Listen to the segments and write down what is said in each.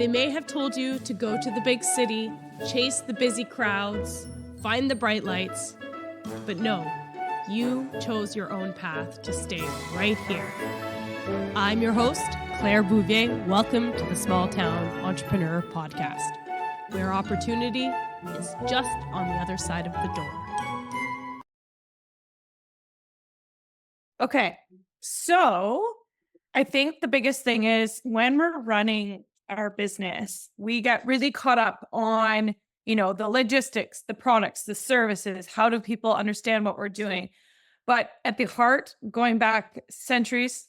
They may have told you to go to the big city, chase the busy crowds, find the bright lights, but no, you chose your own path to stay right here. I'm your host, Claire Bouvier. Welcome to the Small Town Entrepreneur Podcast, where opportunity is just on the other side of the door. Okay, so I think the biggest thing is when we're running our business, we get really caught up on, the logistics, the products, the services. How do people understand what we're doing? But at the heart, going back centuries,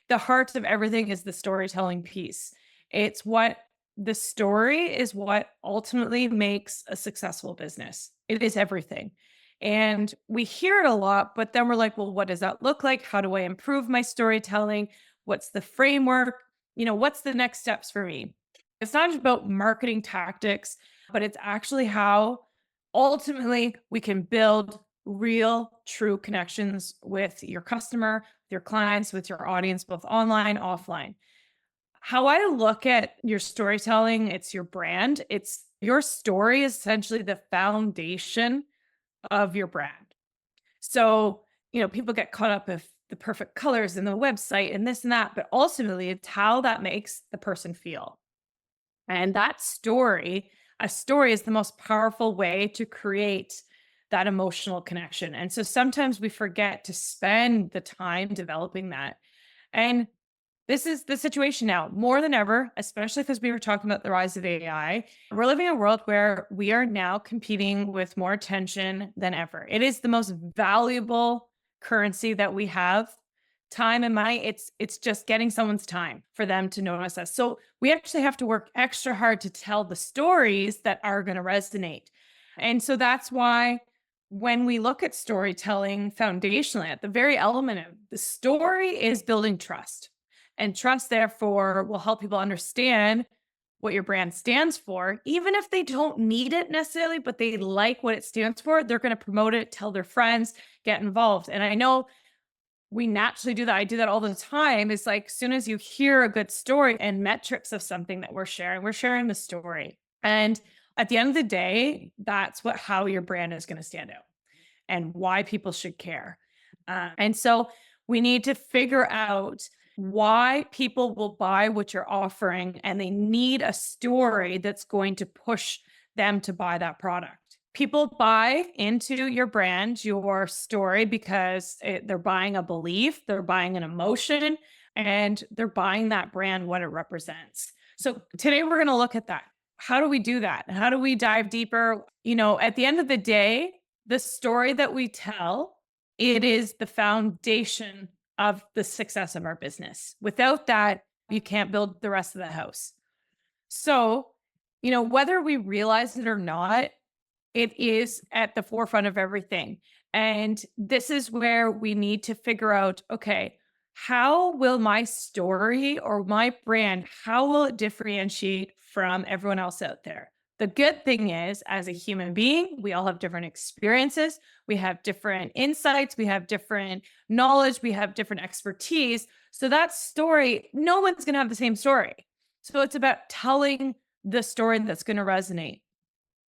the heart of everything is the storytelling piece. It's what the story is what ultimately makes a successful business. It is everything. And we hear it a lot, but then we're like, well, what does that look like? How do I improve my storytelling? What's the framework? What's the next steps for me? It's not just about marketing tactics, but it's actually how ultimately we can build real, true connections with your customer, your clients, with your audience, both online, offline. How I look at your storytelling, it's your brand. It's your story is essentially the foundation of your brand. So, people get caught up with the perfect colors and the website and this and that, but ultimately it's how that makes the person feel. And that story, a story is the most powerful way to create that emotional connection. And so sometimes we forget to spend the time developing that. And this is the situation now more than ever, especially because we were talking about the rise of AI. We're living in a world where we are now competing with more attention than ever. It is the most valuable currency that we have. Time and money, it's just getting someone's time for them to notice us. So we actually have to work extra hard to tell the stories that are going to resonate. And so that's why when we look at storytelling foundationally, at the very element of the story is building trust. And trust, therefore, will help people understand what your brand stands for, even if they don't need it necessarily, but they like what it stands for. They're going to promote it, tell their friends, get involved. And I know we naturally do that. I do that all the time. It's like, as soon as you hear a good story and metrics of something that we're sharing the story. And at the end of the day, that's how your brand is going to stand out and why people should care. And so we need to figure out why people will buy what you're offering, and they need a story that's going to push them to buy that product. People buy into your brand, your story, because they're buying a belief, they're buying an emotion, and they're buying that brand, what it represents. So today we're going to look at that. How do we do that? How do we dive deeper? At the end of the day, the story that we tell, it is the foundation of the success of our business. Without that, you can't build the rest of the house. So, whether we realize it or not, it is at the forefront of everything. And this is where we need to figure out, okay, how will my story or my brand, how will it differentiate from everyone else out there? The good thing is, as a human being, we all have different experiences. We have different insights. We have different knowledge. We have different expertise. So that story, no one's going to have the same story. So it's about telling the story that's going to resonate.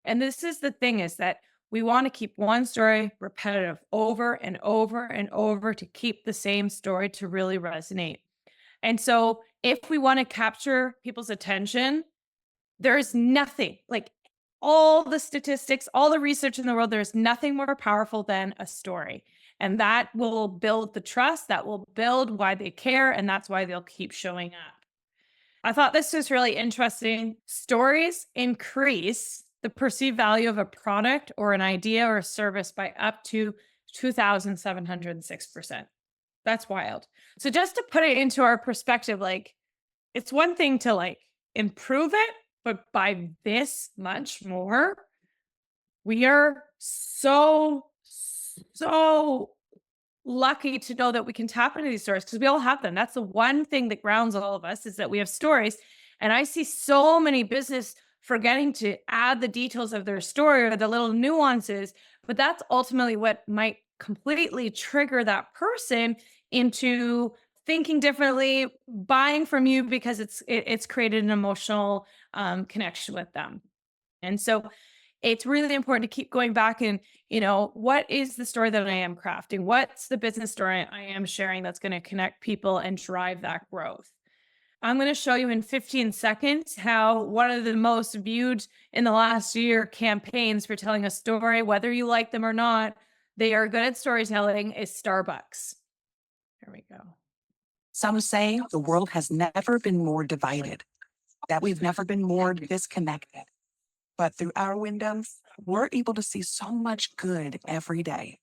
And this is the thing, is that we want to keep one story repetitive over and over and over to keep the same story to really resonate. And so if we want to capture people's attention, there's nothing, like all the statistics, all the research in the world, there's nothing more powerful than a story. And that will build the trust, that will build why they care, and that's why they'll keep showing up. I thought this was really interesting. Stories increase the perceived value of a product or an idea or a service by up to 2,706%. That's wild. So just to put it into our perspective, it's one thing to improve it, but by this much more, we are so lucky to know that we can tap into these stories, because we all have them. That's the one thing that grounds all of us, is that we have stories. And I see so many business forgetting to add the details of their story or the little nuances, but that's ultimately what might completely trigger that person into thinking differently, buying from you because it's created an emotional connection with them. And so it's really important to keep going back and, what is the story that I am crafting? What's the business story I am sharing that's going to connect people and drive that growth? I'm going to show you in 15 seconds how one of the most viewed in the last year campaigns for telling a story, whether you like them or not, they are good at storytelling, is Starbucks. There we go. Some say the world has never been more divided, that we've never been more disconnected. But through our windows, we're able to see so much good every day.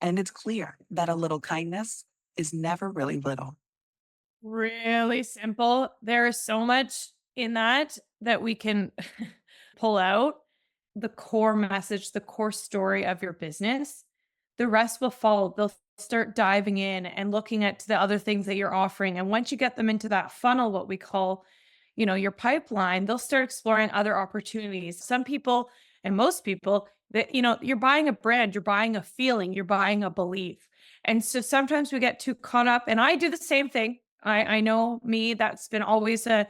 And it's clear that a little kindness is never really little. Really simple. There is so much in that we can pull out the core message, the core story of your business. The rest will follow. They'll start diving in and looking at the other things that you're offering. And once you get them into that funnel, what we call, your pipeline, they'll start exploring other opportunities. Some people and most people that, you're buying a brand, you're buying a feeling, you're buying a belief. And so sometimes we get too caught up, and I do the same thing. I know me, that's been always a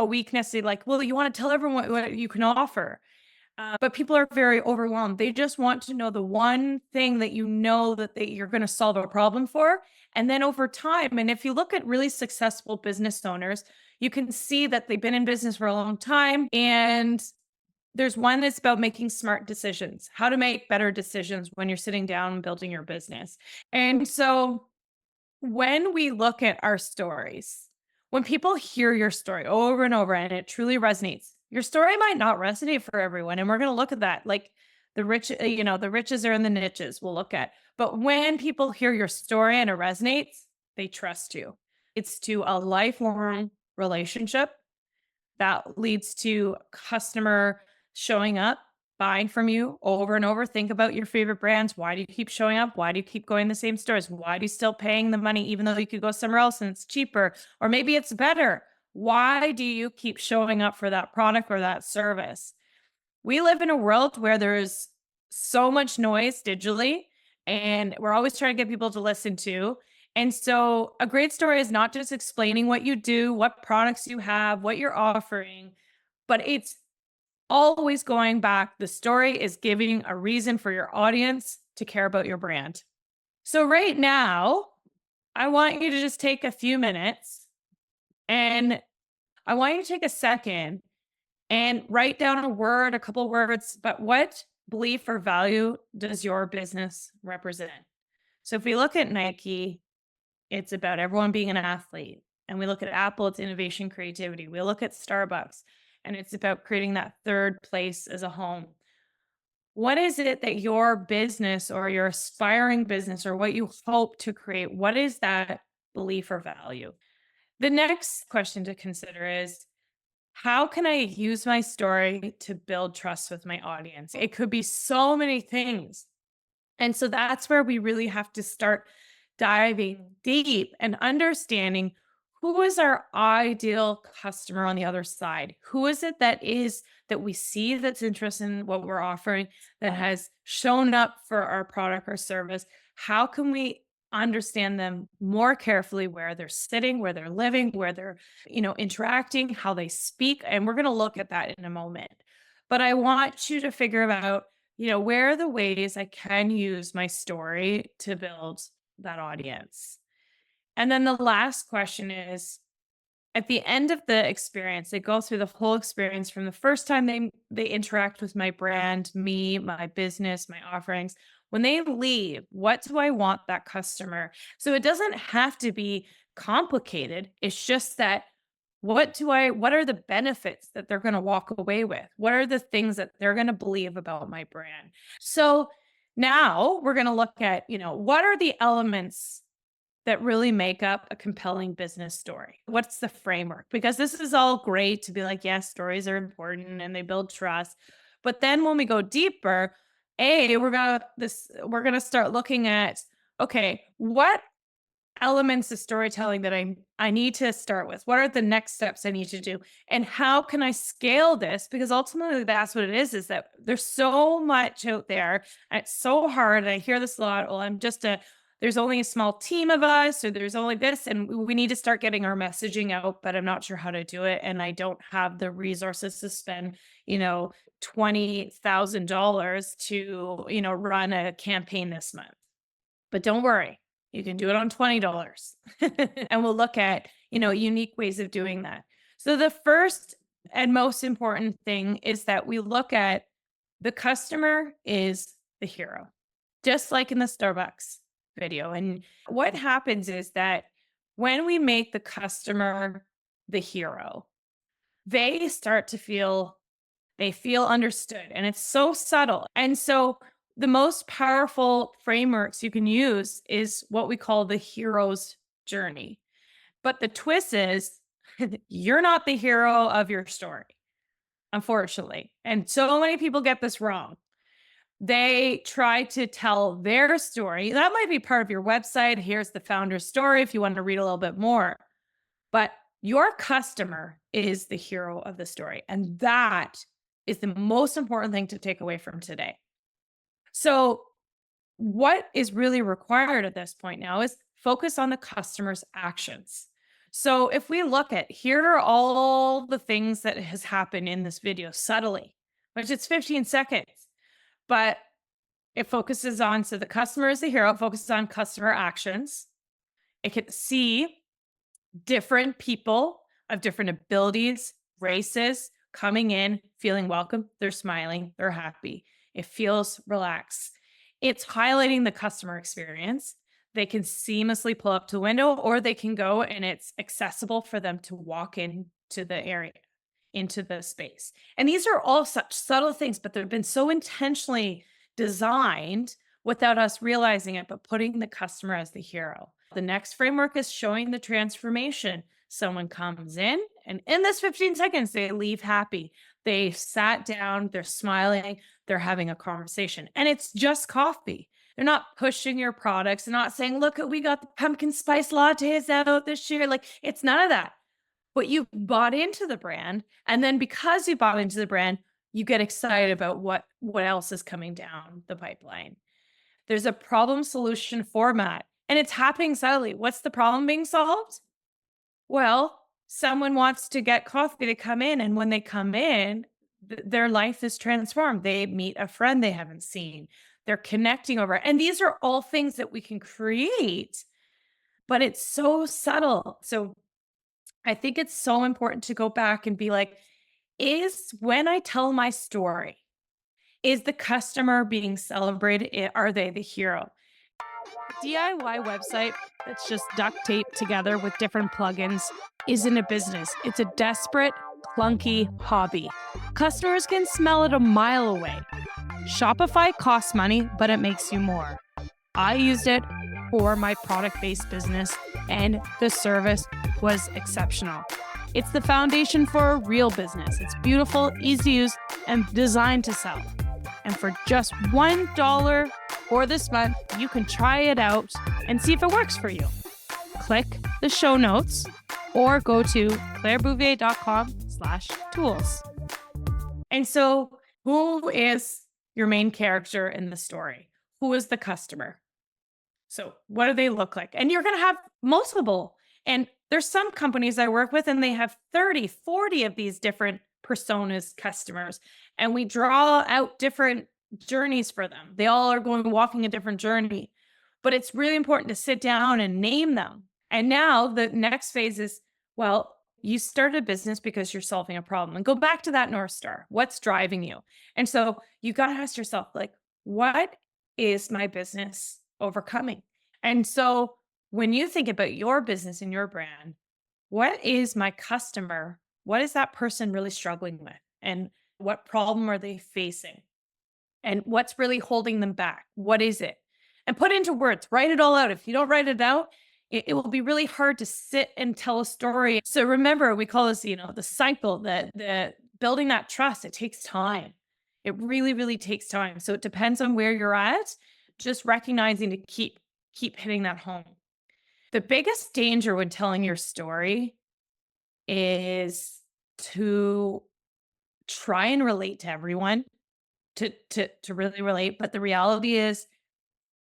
weakness. They like, well, you want to tell everyone what you can offer. But people are very overwhelmed. They just want to know the one thing that you're going to solve a problem for. And then over time, and if you look at really successful business owners, you can see that they've been in business for a long time. And there's one that's about making smart decisions, how to make better decisions when you're sitting down and building your business. And so when we look at our stories, when people hear your story over and over and it truly resonates, your story might not resonate for everyone. And we're going to look at that. Like the riches are in the niches we'll look at. But when people hear your story and it resonates, they trust you. It's to a lifelong relationship that leads to customer showing up, buying from you over and over. Think about your favorite brands. Why do you keep showing up? Why do you keep going to the same stores? Why do you still paying the money even though you could go somewhere else and it's cheaper or maybe it's better? Why do you keep showing up for that product or that service? We live in a world where there's so much noise digitally, and we're always trying to get people to listen to. And so a great story is not just explaining what you do, what products you have, what you're offering, but it's always going back. The story is giving a reason for your audience to care about your brand. So right now, I want you to just take a few minutes, and I want you to take a second and write down a couple words, but what belief or value does your business represent? So if we look at Nike, it's about everyone being an athlete. And we look at Apple, it's innovation, creativity. We look at Starbucks, and it's about creating that third place as a home. What is it that your business or your aspiring business or what you hope to create? What is that belief or value? The next question to consider is, how can I use my story to build trust with my audience? It could be so many things. And so that's where we really have to start diving deep and understanding who is our ideal customer on the other side? Who is it that we see that's interested in what we're offering, that has shown up for our product or service? How can we understand them more carefully, where they're sitting, where they're living, where they're, interacting, how they speak? And we're going to look at that in a moment. But I want you to figure out, where are the ways I can use my story to build that audience? And then the last question is, at the end of the experience, they go through the whole experience from the first time they interact with my brand, me, my business, my offerings. When they leave, what do I want that customer? So it doesn't have to be complicated. It's just that what are the benefits that they're going to walk away with? What are the things that they're going to believe about my brand? So now we're going to look at, what are the elements that really make up a compelling business story? What's the framework? Because this is all great to be like, yes, stories are important and they build trust. But then when we go deeper, we're gonna start looking at, okay, what elements of storytelling that I need to start with? What are the next steps I need to do? And how can I scale this? Because ultimately that's what it is that there's so much out there and it's so hard. And I hear this a lot. Well, I'm just a there's only a small team of us, or there's only this, and we need to start getting our messaging out, but I'm not sure how to do it. And I don't have the resources to spend, $20,000 to, run a campaign this month. But don't worry, you can do it on $20. And we'll look at, unique ways of doing that. So the first and most important thing is that we look at the customer is the hero, just like in the Starbucks video. And what happens is that when we make the customer the hero, they start to feel understood, and it's so subtle. And so the most powerful frameworks you can use is what we call the hero's journey. But the twist is you're not the hero of your story, unfortunately. And so many people get this wrong. They try to tell their story. That might be part of your website. Here's the founder's story if you want to read a little bit more. But your customer is the hero of the story. And that is the most important thing to take away from today. So what is really required at this point now is focus on the customer's actions. So if we look at, here are all the things that has happened in this video subtly, which it's 15 seconds, but it focuses on, so the customer is the hero, it focuses on customer actions. It can see different people of different abilities, races coming in, feeling welcome. They're smiling, they're happy. It feels relaxed. It's highlighting the customer experience. They can seamlessly pull up to the window, or they can go and it's accessible for them to walk into the area, into the space. And these are all such subtle things, but they've been so intentionally designed without us realizing it, but putting the customer as the hero. The next framework is showing the transformation. Someone comes in, and in this 15 seconds, they leave happy. They sat down, they're smiling, they're having a conversation, and it's just coffee. They're not pushing your products. They're not saying, look, we got the pumpkin spice lattes out this year. Like, it's none of that. But you bought into the brand. And then because you bought into the brand, you get excited about what else is coming down the pipeline. There's a problem solution format, and it's happening subtly. What's the problem being solved? Well, someone wants to get coffee to come in, and when they come in, their life is transformed. They meet a friend they haven't seen. They're connecting over. And these are all things that we can create, but it's so subtle. So I think it's so important to go back and be like, is when I tell my story, is the customer being celebrated? Are they the hero? DIY website that's just duct taped together with different plugins isn't a business. It's a desperate, clunky hobby. Customers can smell it a mile away. Shopify costs money, but it makes you more. I used it for my product-based business, and the service was exceptional. It's the foundation for a real business. It's beautiful, easy to use, and designed to sell. And for just $1 for this month, you can try it out and see if it works for you. Click the show notes or go to clairebouvier.com/tools. And so who is your main character in the story? Who is the customer? So what do they look like? And you're going to have multiple. And there's some companies I work with, and they have 30, 40 of these different personas, customers. And we draw out different journeys for them. They all are walking a different journey. But it's really important to sit down and name them. And now the next phase is, well, you started a business because you're solving a problem, and go back to that North Star. What's driving you? And so you got to ask yourself, like, what is my business overcoming? And so when you think about your business and your brand, what is my customer? What is that person really struggling with? And what problem are they facing? And what's really holding them back? What is it? And put it into words, write it all out. If you don't write it out, it will be really hard to sit and tell a story. So remember, we call this, the cycle, the building that trust. It takes time. It really, really takes time. So it depends on where you're at, just recognizing to keep hitting that home. The biggest danger when telling your story is to try and relate to everyone, to really relate. But the reality is,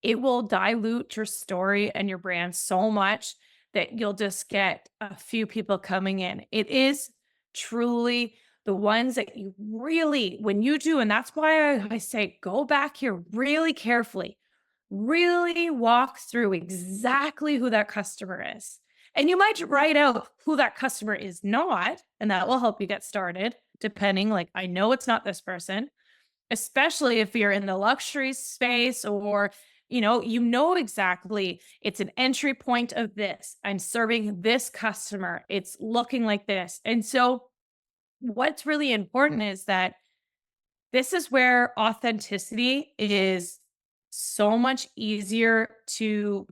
it will dilute your story and your brand so much that you'll just get a few people coming in. It is truly the ones that you really, when you do, and that's why I say go back here really carefully, really walk through exactly who that customer is. And you might write out who that customer is not, and that will help you get started, depending. Like, I know it's not this person, especially if you're in the luxury space or you know exactly it's an entry point of this. I'm serving this customer. It's looking like this. And so what's really important is that this is where authenticity is so much easier to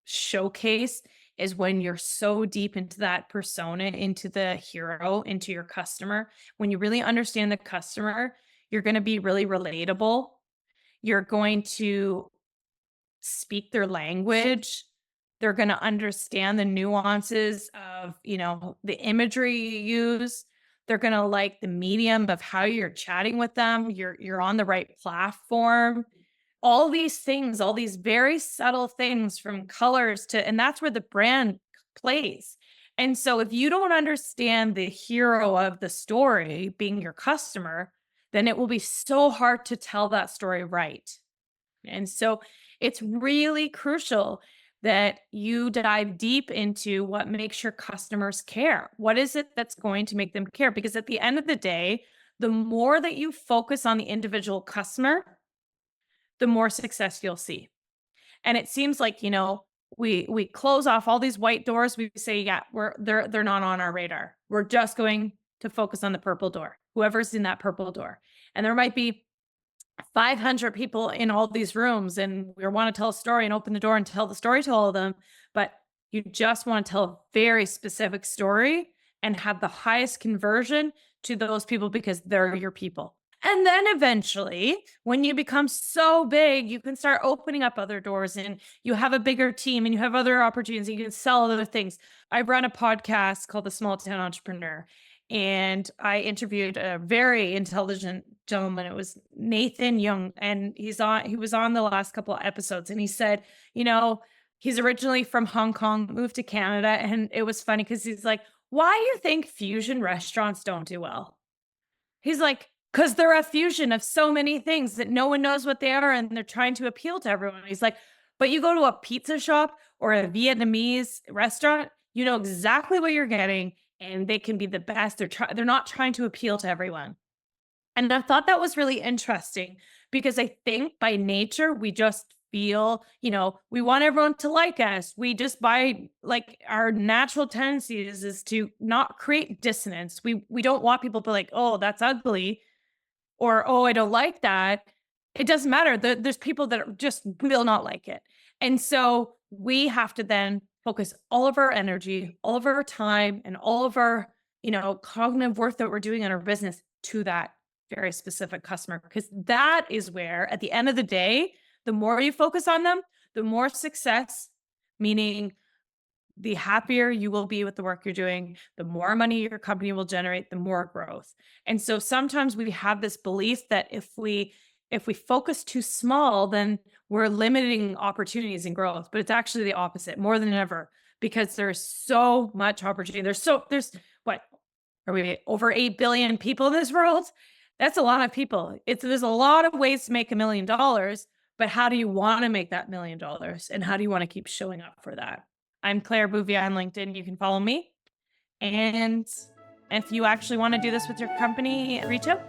showcase is when you're so deep into that persona, into the hero, into your customer. When you really understand the customer, you're going to be really relatable. You're going to speak their language. They're going to understand the nuances of, the imagery you use. They're going to like the medium of how you're chatting with them. You're on the right platform. All these things, all these very subtle things from colors to, and that's where the brand plays. And so if you don't understand the hero of the story being your customer, then it will be so hard to tell that story right. And so it's really crucial that you dive deep into what makes your customers care. What is it that's going to make them care? Because at the end of the day, the more that you focus on the individual customer, the more success you'll see. And it seems like, we close off all these white doors. We say, yeah, they're not on our radar. We're just going to focus on the purple door, whoever's in that purple door. And there might be 500 people in all these rooms, and we want to tell a story and open the door and tell the story to all of them. But you just want to tell a very specific story and have the highest conversion to those people because they're your people. And then eventually, when you become so big, you can start opening up other doors and you have a bigger team and you have other opportunities. And you can sell other things. I run a podcast called The Small Town Entrepreneur, and I interviewed a very intelligent gentleman. It was Nathan Young, and he was on the last couple of episodes, and he said, he's originally from Hong Kong, moved to Canada. And it was funny because he's like, why do you think fusion restaurants don't do well? He's like, because they're a fusion of so many things that no one knows what they are, and they're trying to appeal to everyone. He's like, but you go to a pizza shop or a Vietnamese restaurant, you know exactly what you're getting, and they can be the best. They're not trying to appeal to everyone. And I thought that was really interesting because I think by nature, we just feel, we want everyone to like us. We just like our natural tendencies is to not create dissonance. We don't want people to be like, oh, that's ugly, or, oh, I don't like that. It doesn't matter. There's people that just will not like it. And so we have to then focus all of our energy, all of our time, and all of our, cognitive work that we're doing in our business to that very specific customer. Because that is where, at the end of the day, the more you focus on them, the more success, meaning the happier you will be with the work you're doing, the more money your company will generate, the more growth. And so sometimes we have this belief that if we focus too small, then we're limiting opportunities and growth. But it's actually the opposite, more than ever, because there's so much opportunity. There's what are we over 8 billion people in this world? That's a lot of people. There's a lot of ways to make $1 million, but how do you want to make that $1 million? And how do you want to keep showing up for that? I'm Claire Bouvier on LinkedIn. You can follow me. And if you actually want to do this with your company, reach out.